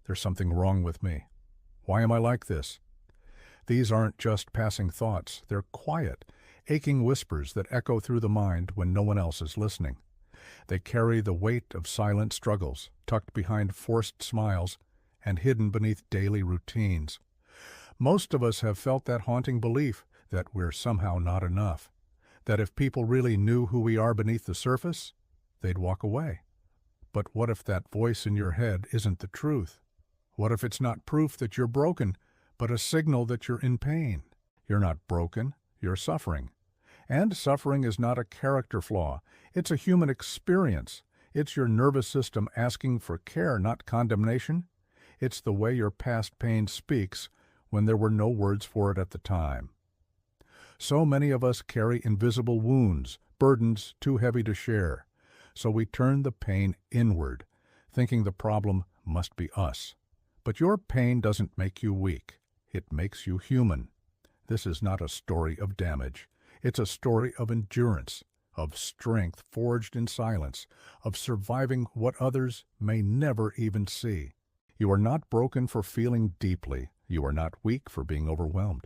There's something wrong with me. Why am I like this? These aren't just passing thoughts. They're quiet, aching whispers that echo through the mind when no one else is listening. They carry the weight of silent struggles, tucked behind forced smiles and hidden beneath daily routines. Most of us have felt that haunting belief that we're somehow not enough, that if people really knew who we are beneath the surface, they'd walk away. But what if that voice in your head isn't the truth? What if it's not proof that you're broken, but a signal that you're in pain? You're not broken, you're suffering. And suffering is not a character flaw. It's a human experience. It's your nervous system asking for care, not condemnation. It's the way your past pain speaks when there were no words for it at the time. So many of us carry invisible wounds, burdens too heavy to share. So we turn the pain inward, thinking the problem must be us. But your pain doesn't make you weak. It makes you human. This is not a story of damage. It's a story of endurance, of strength forged in silence, of surviving what others may never even see. You are not broken for feeling deeply. You are not weak for being overwhelmed.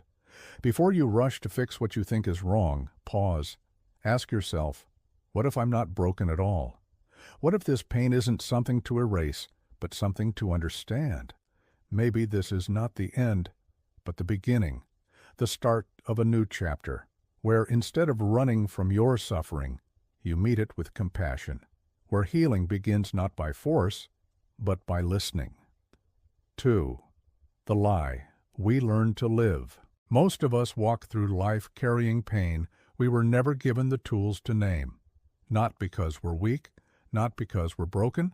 Before you rush to fix what you think is wrong, pause. Ask yourself, what if I'm not broken at all? What if this pain isn't something to erase, but something to understand? Maybe this is not the end, but the beginning, the start of a new chapter, where instead of running from your suffering, you meet it with compassion, where healing begins not by force, but by listening. 2. The lie. We learn to live. Most of us walk through life carrying pain we were never given the tools to name, not because we're weak, not because we're broken,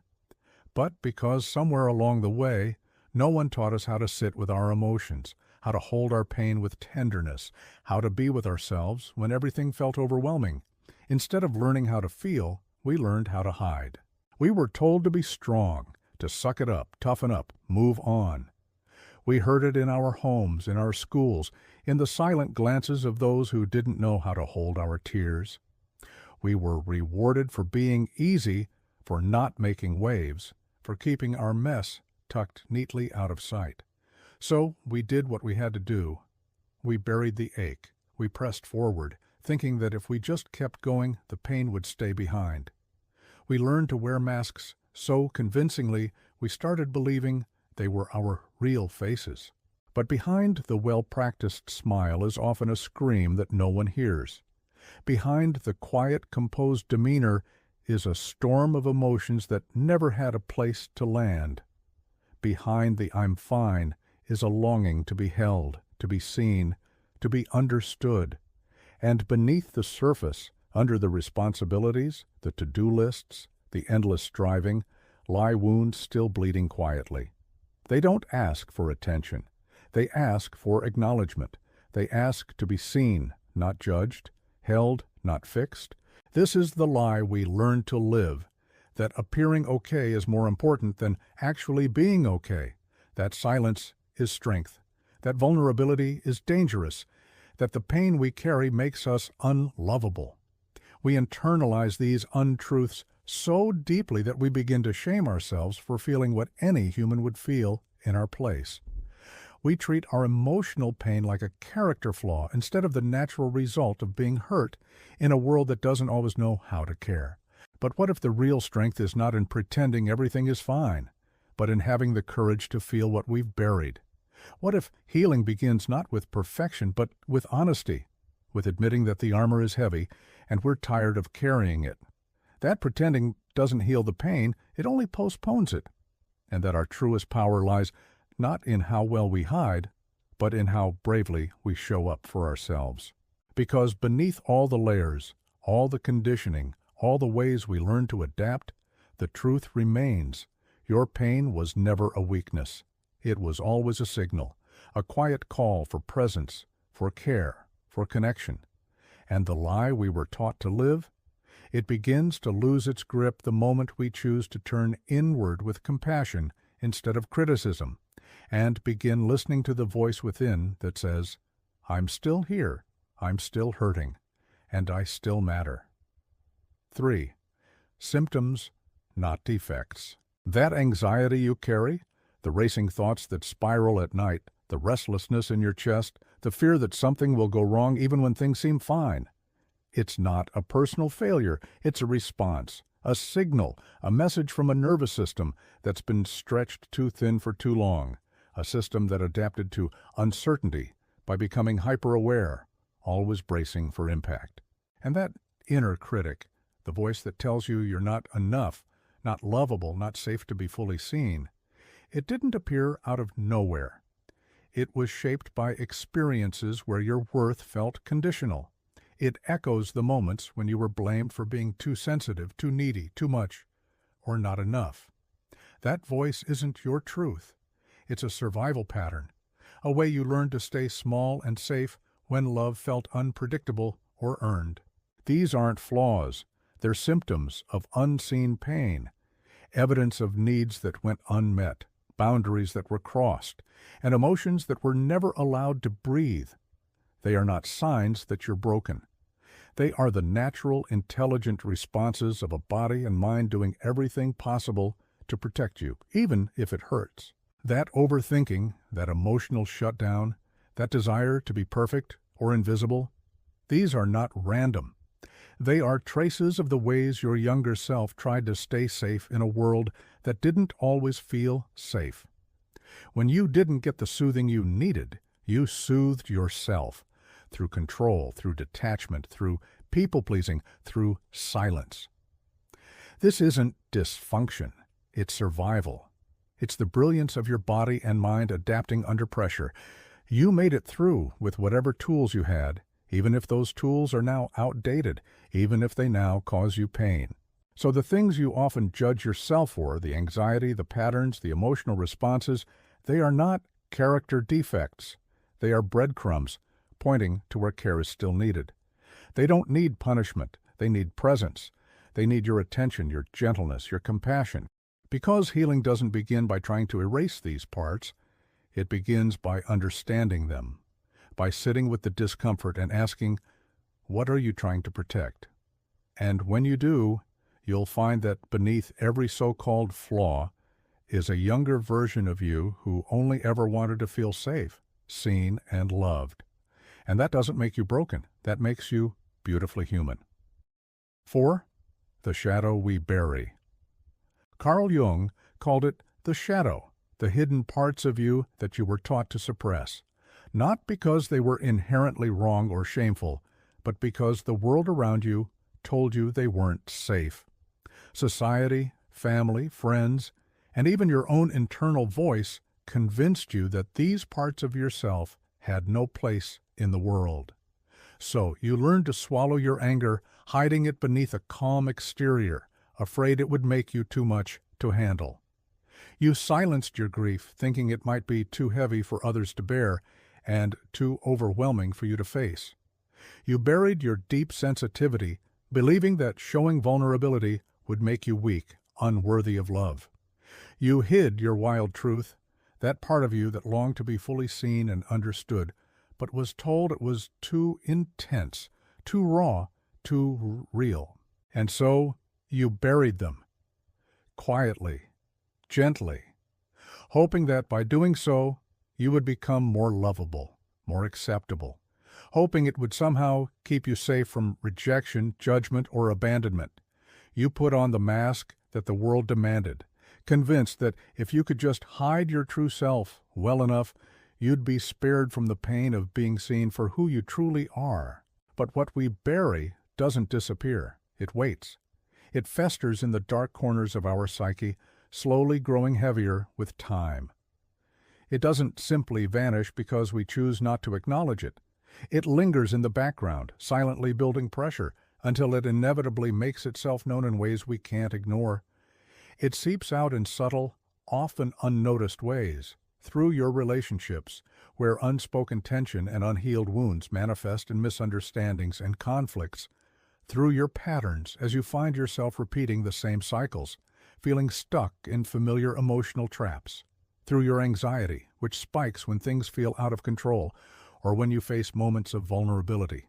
but because somewhere along the way, no one taught us how to sit with our emotions, how to hold our pain with tenderness, how to be with ourselves when everything felt overwhelming. Instead of learning how to feel, we learned how to hide. We were told to be strong, to suck it up, toughen up, move on. We heard it in our homes, in our schools, in the silent glances of those who didn't know how to hold our tears. We were rewarded for being easy, for not making waves, for keeping our mess tucked neatly out of sight. So we did what we had to do. We buried the ache. We pressed forward, thinking that if we just kept going, the pain would stay behind. We learned to wear masks so convincingly we started believing they were our real faces. But behind the well-practiced smile is often a scream that no one hears. Behind the quiet, composed demeanor is a storm of emotions that never had a place to land. Behind the "I'm fine" is a longing to be held, to be seen, to be understood. And beneath the surface, under the responsibilities, the to-do lists, the endless striving, lie wounds still bleeding quietly. They don't ask for attention. They ask for acknowledgement. They ask to be seen, not judged, held, not fixed. This is the lie we learn to live, that appearing okay is more important than actually being okay, that silence is strength, that vulnerability is dangerous, that the pain we carry makes us unlovable. We internalize these untruths so deeply that we begin to shame ourselves for feeling what any human would feel in our place. We treat our emotional pain like a character flaw instead of the natural result of being hurt in a world that doesn't always know how to care. But what if the real strength is not in pretending everything is fine, but in having the courage to feel what we've buried? What if healing begins not with perfection, but with honesty, with admitting that the armor is heavy and we're tired of carrying it? That pretending doesn't heal the pain, it only postpones it. And that our truest power lies not in how well we hide, but in how bravely we show up for ourselves. Because beneath all the layers, all the conditioning, all the ways we learn to adapt, the truth remains. Your pain was never a weakness. It was always a signal, a quiet call for presence, for care, for connection. And the lie we were taught to live? It begins to lose its grip the moment we choose to turn inward with compassion instead of criticism, and begin listening to the voice within that says, I'm still here, I'm still hurting, and I still matter. 3. Symptoms, not defects. That anxiety you carry, The racing thoughts that spiral at night, the restlessness in your chest, the fear that something will go wrong even when things seem fine. It's not a personal failure, it's a response, a signal, a message from a nervous system that's been stretched too thin for too long, a system that adapted to uncertainty by becoming hyper-aware, always bracing for impact. And that inner critic, the voice that tells you you're not enough, not lovable, not safe to be fully seen, it didn't appear out of nowhere. It was shaped by experiences where your worth felt conditional. It echoes the moments when you were blamed for being too sensitive, too needy, too much, or not enough. That voice isn't your truth. It's a survival pattern, a way you learned to stay small and safe when love felt unpredictable or earned. These aren't flaws. They're symptoms of unseen pain, evidence of needs that went unmet, boundaries that were crossed, and emotions that were never allowed to breathe. They are not signs that you're broken. They are the natural, intelligent responses of a body and mind doing everything possible to protect you, even if it hurts. That overthinking, that emotional shutdown, that desire to be perfect or invisible, these are not random. They are traces of the ways your younger self tried to stay safe in a world that didn't always feel safe. When you didn't get the soothing you needed, you soothed yourself through control, through detachment, through people-pleasing, through silence. This isn't dysfunction, it's survival. It's the brilliance of your body and mind adapting under pressure. You made it through with whatever tools you had, even if those tools are now outdated, even if they now cause you pain. So the things you often judge yourself for, the anxiety, the patterns, the emotional responses, they are not character defects. They are breadcrumbs pointing to where care is still needed. They don't need punishment. They need presence. They need your attention, your gentleness, your compassion. Because healing doesn't begin by trying to erase these parts, it begins by understanding them, by sitting with the discomfort and asking, what are you trying to protect? And when you do, you'll find that beneath every so-called flaw is a younger version of you who only ever wanted to feel safe, seen, and loved. And that doesn't make you broken. That makes you beautifully human. 4. The shadow we bury. Carl Jung called it the shadow, the hidden parts of you that you were taught to suppress, not because they were inherently wrong or shameful, but because the world around you told you they weren't safe. Society, family, friends, and even your own internal voice convinced you that these parts of yourself had no place in the world. So you learned to swallow your anger, hiding it beneath a calm exterior, afraid it would make you too much to handle. You silenced your grief, thinking it might be too heavy for others to bear and too overwhelming for you to face. You buried your deep sensitivity, believing that showing vulnerability would make you weak, unworthy of love. You hid your wild truth, that part of you that longed to be fully seen and understood, but was told it was too intense, too raw, too real. And so you buried them, quietly, gently, hoping that by doing so, you would become more lovable, more acceptable, hoping it would somehow keep you safe from rejection, judgment, or abandonment. You put on the mask that the world demanded, convinced that if you could just hide your true self well enough, you'd be spared from the pain of being seen for who you truly are. But what we bury doesn't disappear. It waits. It festers in the dark corners of our psyche, slowly growing heavier with time. It doesn't simply vanish because we choose not to acknowledge it. It lingers in the background, silently building pressure, until it inevitably makes itself known in ways we can't ignore. It seeps out in subtle, often unnoticed ways, through your relationships, where unspoken tension and unhealed wounds manifest in misunderstandings and conflicts, through your patterns as you find yourself repeating the same cycles, feeling stuck in familiar emotional traps, through your anxiety, which spikes when things feel out of control or when you face moments of vulnerability,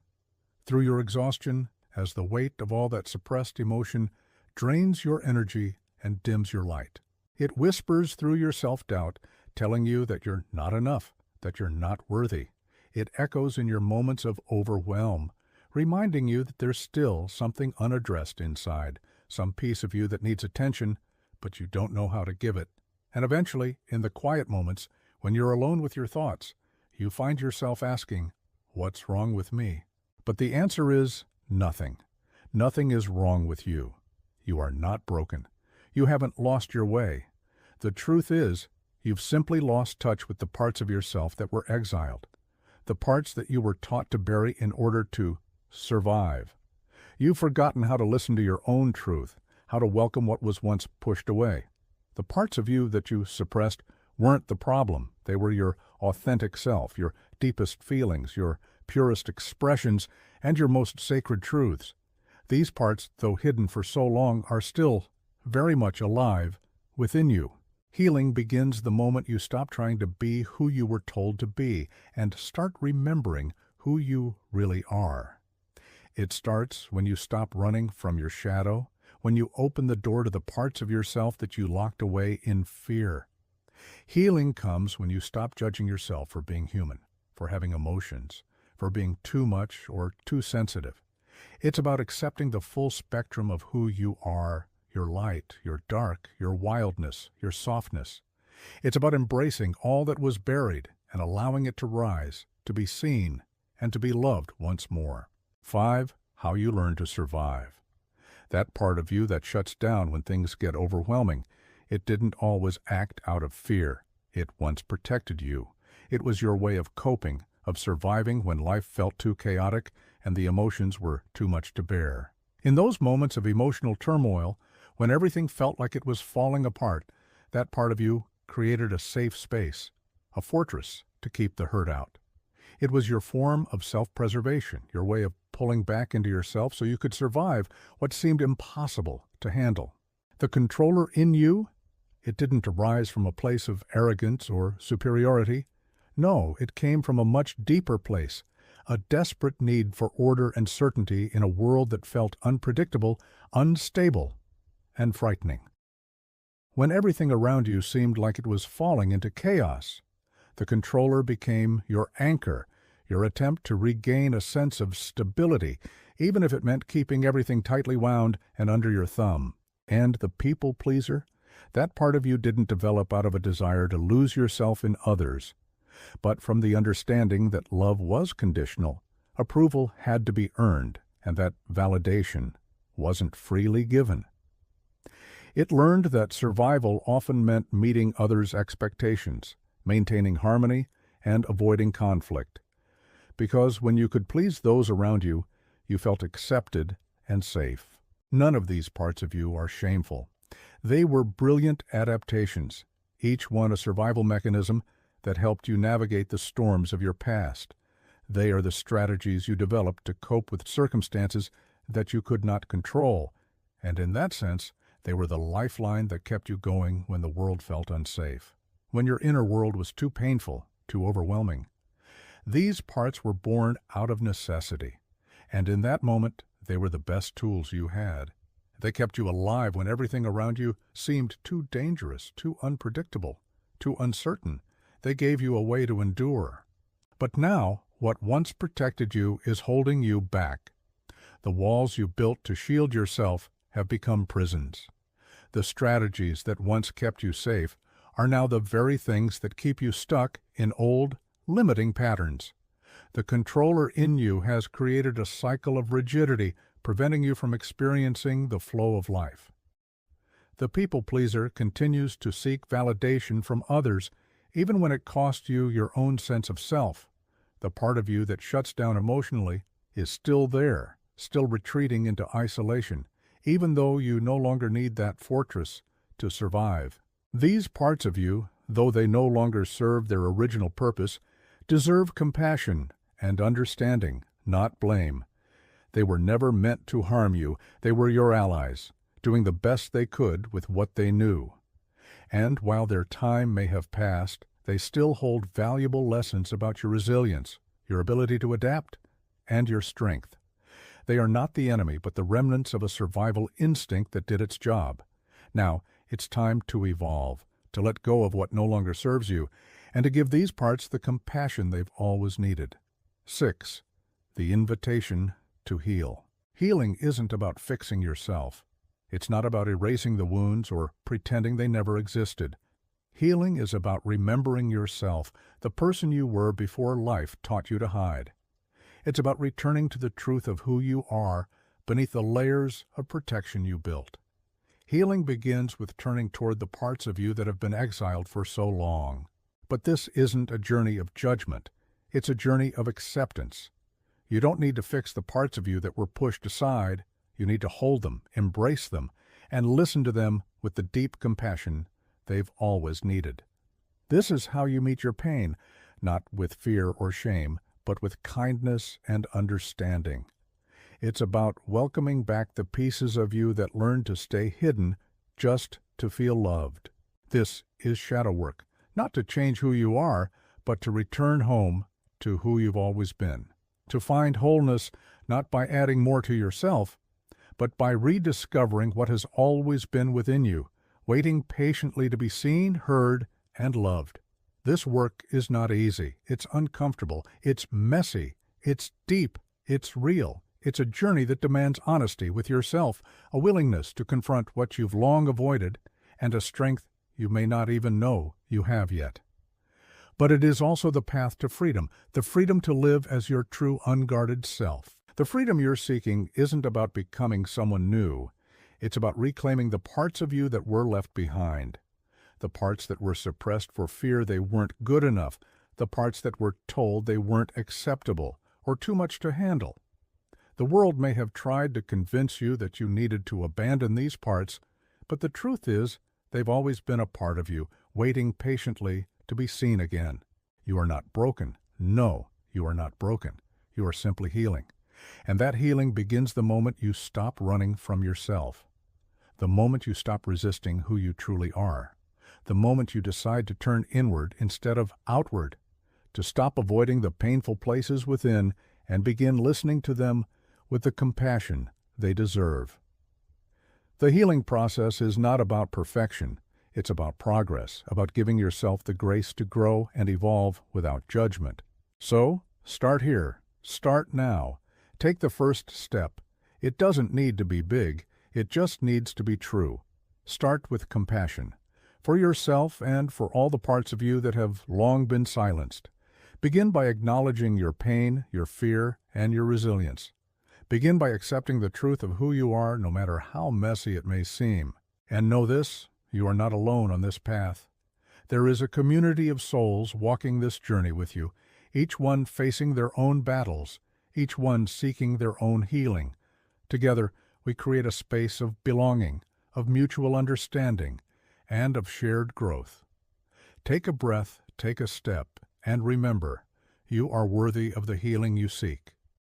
through your exhaustion as the weight of all that suppressed emotion drains your energy and dims your light. It whispers through your self-doubt, telling you that you're not enough, that you're not worthy. It echoes in your moments of overwhelm, reminding you that there's still something unaddressed inside, some piece of you that needs attention, but you don't know how to give it. And eventually, in the quiet moments, when you're alone with your thoughts, you find yourself asking, "What's wrong with me?" But the answer is nothing. Nothing is wrong with you. You are not broken. You haven't lost your way. The truth is, you've simply lost touch with the parts of yourself that were exiled, the parts that you were taught to bury in order to survive. You've forgotten how to listen to your own truth, how to welcome what was once pushed away. The parts of you that you suppressed weren't the problem. They were your authentic self, your deepest feelings, your purest expressions, and your most sacred truths. These parts, though hidden for so long, are still very much alive within you. Healing begins the moment you stop trying to be who you were told to be and start remembering who you really are. It starts when you stop running from your shadow, when you open the door to the parts of yourself that you locked away in fear. Healing comes when you stop judging yourself for being human, for having emotions, for being too much or too sensitive. It's about accepting the full spectrum of who you are, your light, your dark, your wildness, your softness. It's about embracing all that was buried and allowing it to rise, to be seen, and to be loved once more. 5. How you learn to survive. That part of you that shuts down when things get overwhelming. It didn't always act out of fear. It once protected you. It was your way of coping, of surviving when life felt too chaotic and the emotions were too much to bear. In those moments of emotional turmoil, when everything felt like it was falling apart, that part of you created a safe space, a fortress to keep the hurt out. It was your form of self-preservation, your way of pulling back into yourself so you could survive what seemed impossible to handle. The controller in you, it didn't arise from a place of arrogance or superiority. No, it came from a much deeper place, a desperate need for order and certainty in a world that felt unpredictable, unstable, and frightening. When everything around you seemed like it was falling into chaos, the controller became your anchor, your attempt to regain a sense of stability, even if it meant keeping everything tightly wound and under your thumb. And the people pleaser, that part of you didn't develop out of a desire to lose yourself in others, but from the understanding that love was conditional, approval had to be earned, and that validation wasn't freely given. It learned that survival often meant meeting others' expectations, maintaining harmony, and avoiding conflict. Because when you could please those around you, you felt accepted and safe. None of these parts of you are shameful. They were brilliant adaptations, each one a survival mechanism that helped you navigate the storms of your past. They are the strategies you developed to cope with circumstances that you could not control, and in that sense, they were the lifeline that kept you going when the world felt unsafe, when your inner world was too painful, too overwhelming. These parts were born out of necessity, and in that moment, they were the best tools you had. They kept you alive when everything around you seemed too dangerous, too unpredictable, too uncertain. They gave you a way to endure. But now, what once protected you is holding you back. The walls you built to shield yourself have become prisons. The strategies that once kept you safe are now the very things that keep you stuck in old, limiting patterns. The controller in you has created a cycle of rigidity, preventing you from experiencing the flow of life. The people pleaser continues to seek validation from others, even when it costs you your own sense of self. The part of you that shuts down emotionally is still there, still retreating into isolation, even though you no longer need that fortress to survive. These parts of you, though they no longer serve their original purpose, deserve compassion and understanding, not blame. They were never meant to harm you. They were your allies, doing the best they could with what they knew. And while their time may have passed, they still hold valuable lessons about your resilience, your ability to adapt, and your strength. They are not the enemy, but the remnants of a survival instinct that did its job. Now, It's time to evolve, to let go of what no longer serves you, and to give these parts the compassion they've always needed. 6. The invitation to heal. Healing isn't about fixing yourself. It's not about erasing the wounds or pretending they never existed. Healing is about remembering yourself, the person you were before life taught you to hide. It's about returning to the truth of who you are beneath the layers of protection you built. Healing begins with turning toward the parts of you that have been exiled for so long. But this isn't a journey of judgment. It's a journey of acceptance. You don't need to fix the parts of you that were pushed aside. You need to hold them, embrace them, and listen to them with the deep compassion they've always needed. This is how you meet your pain, not with fear or shame, but with kindness and understanding. It's about welcoming back the pieces of you that learned to stay hidden just to feel loved. This is shadow work, not to change who you are, but to return home to who you've always been. To find wholeness not by adding more to yourself, but by rediscovering what has always been within you, waiting patiently to be seen, heard, and loved. This work is not easy. It's uncomfortable. It's messy. It's deep. It's real. It's a journey that demands honesty with yourself, a willingness to confront what you've long avoided, and a strength you may not even know you have yet. But it is also the path to freedom, the freedom to live as your true unguarded self. The freedom you're seeking isn't about becoming someone new. It's about reclaiming the parts of you that were left behind. The parts that were suppressed for fear they weren't good enough, the parts that were told they weren't acceptable or too much to handle. The world may have tried to convince you that you needed to abandon these parts, but the truth is they've always been a part of you, waiting patiently to be seen again. You are not broken. No, you are not broken. You are simply healing. And that healing begins the moment you stop running from yourself, the moment you stop resisting who you truly are, the moment you decide to turn inward instead of outward, to stop avoiding the painful places within and begin listening to them with the compassion they deserve. The healing process is not about perfection. It's about progress, about giving yourself the grace to grow and evolve without judgment. So, start here. Start now. Take the first step. It doesn't need to be big. It just needs to be true. Start with compassion, for yourself and for all the parts of you that have long been silenced. Begin by acknowledging your pain, your fear, and your resilience. Begin by accepting the truth of who you are, no matter how messy it may seem. And know this, you are not alone on this path. There is a community of souls walking this journey with you, each one facing their own battles, each one seeking their own healing. Together, we create a space of belonging, of mutual understanding, and of shared growth. Take a breath, take a step, and remember, you are worthy of the healing you seek.